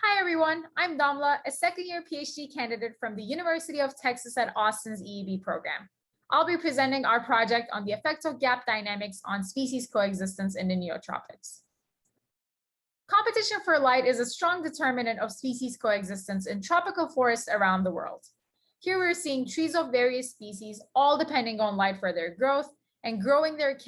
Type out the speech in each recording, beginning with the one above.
Hi everyone, I'm Damla, a second-year PhD candidate from the University of Texas at Austin's EEB program. I'll be presenting our project on the effect of gap dynamics on species coexistence in the Neotropics. Competition for light is a strong determinant of species coexistence in tropical forests around the world. Here we're seeing trees of various species, all depending on light for their growth and growing their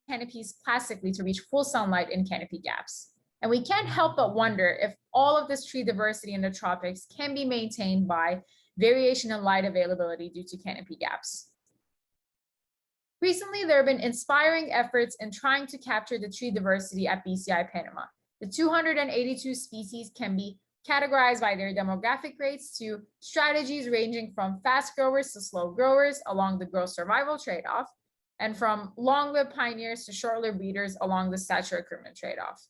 canopies plastically to reach full sunlight in canopy gaps. And we can't help but wonder if all of this tree diversity in the tropics can be maintained by variation in light availability due to canopy gaps. Recently, there have been inspiring efforts in trying to capture the tree diversity at BCI Panama. The 282 species can be categorized by their demographic rates to strategies ranging from fast growers to slow growers along the growth survival trade-off, and from long-lived pioneers to short-lived breeders along the stature accruement trade-off.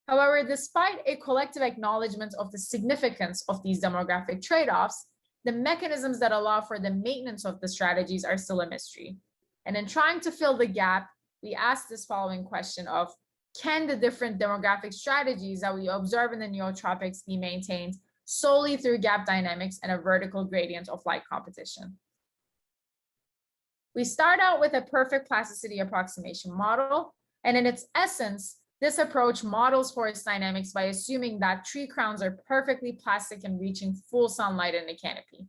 However, despite a collective acknowledgement of the significance of these demographic trade-offs, the mechanisms that allow for the maintenance of the strategies are still a mystery. And in trying to fill the gap, we ask this following question of, can the different demographic strategies that we observe in the neotropics be maintained solely through gap dynamics and a vertical gradient of light competition? We start out with a perfect plasticity approximation model, and in its essence, this approach models forest dynamics by assuming that tree crowns are perfectly plastic and reaching full sunlight in the canopy.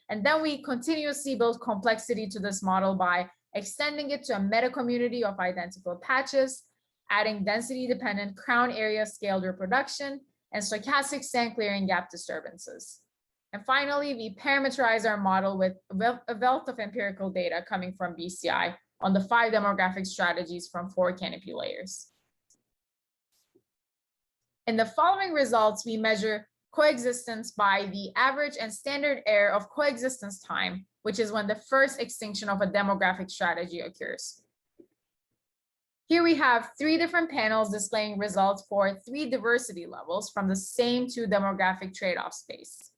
And then we continuously build complexity to this model by extending it to a meta-community of identical patches, adding density-dependent crown area scaled reproduction, and stochastic stand clearing gap disturbances. And finally, we parameterize our model with a wealth of empirical data coming from BCI on the 5 demographic strategies from 4 canopy layers. In the following results, we measure coexistence by the average and standard error of coexistence time, which is when the first extinction of a demographic strategy occurs. Here we have 3 different panels displaying results for 3 diversity levels from the same 2 demographic trade-off space.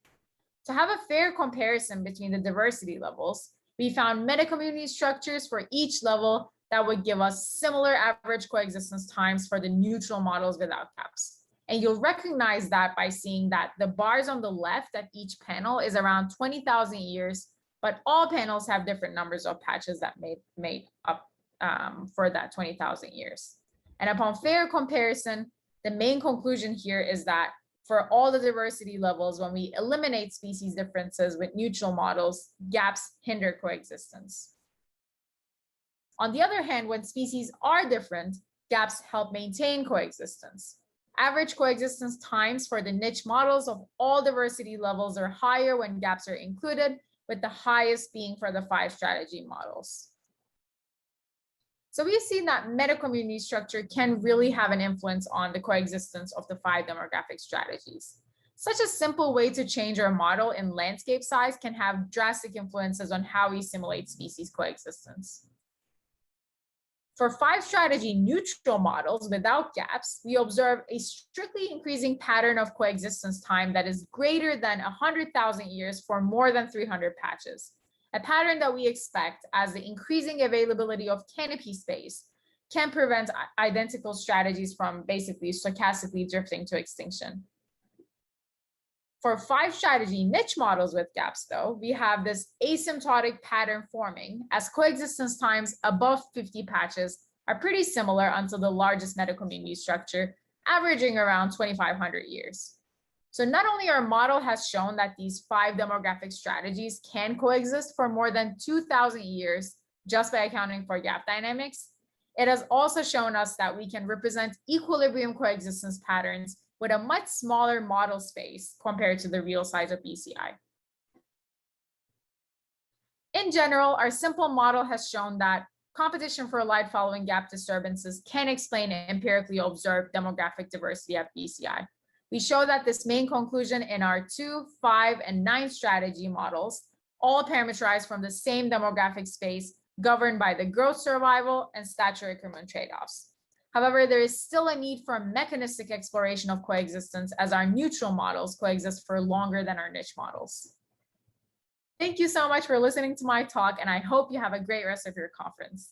To have a fair comparison between the diversity levels, we found meta-community structures for each level that would give us similar average coexistence times for the neutral models without gaps. And you'll recognize that by seeing that the bars on the left at each panel is around 20,000 years, but all panels have different numbers of patches that made up for that 20,000 years. And upon fair comparison, the main conclusion here is that for all the diversity levels, when we eliminate species differences with neutral models, gaps hinder coexistence. On the other hand, when species are different, gaps help maintain coexistence. Average coexistence times for the niche models of all diversity levels are higher when gaps are included, with the highest being for the 5 strategy models. So we've seen that meta-community structure can really have an influence on the coexistence of the 5 demographic strategies. Such a simple way to change our model in landscape size can have drastic influences on how we simulate species coexistence. For 5 strategy neutral models without gaps, we observe a strictly increasing pattern of coexistence time that is greater than 100,000 years for more than 300 patches, a pattern that we expect as the increasing availability of canopy space can prevent identical strategies from basically stochastically drifting to extinction. For 5 strategy niche models with gaps, though, we have this asymptotic pattern forming as coexistence times above 50 patches are pretty similar until the largest meta-community structure, averaging around 2,500 years. So not only our model has shown that these 5 demographic strategies can coexist for more than 2,000 years just by accounting for gap dynamics, it has also shown us that we can represent equilibrium coexistence patterns with a much smaller model space compared to the real size of BCI. In general, our simple model has shown that competition for light following gap disturbances can explain empirically observed demographic diversity at BCI. We show that this main conclusion in our 2, 5, and 9 strategy models, all parameterized from the same demographic space governed by the growth survival and stature accruement trade-offs. However, there is still a need for mechanistic exploration of coexistence as our neutral models coexist for longer than our niche models. Thank you so much for listening to my talk, and I hope you have a great rest of your conference.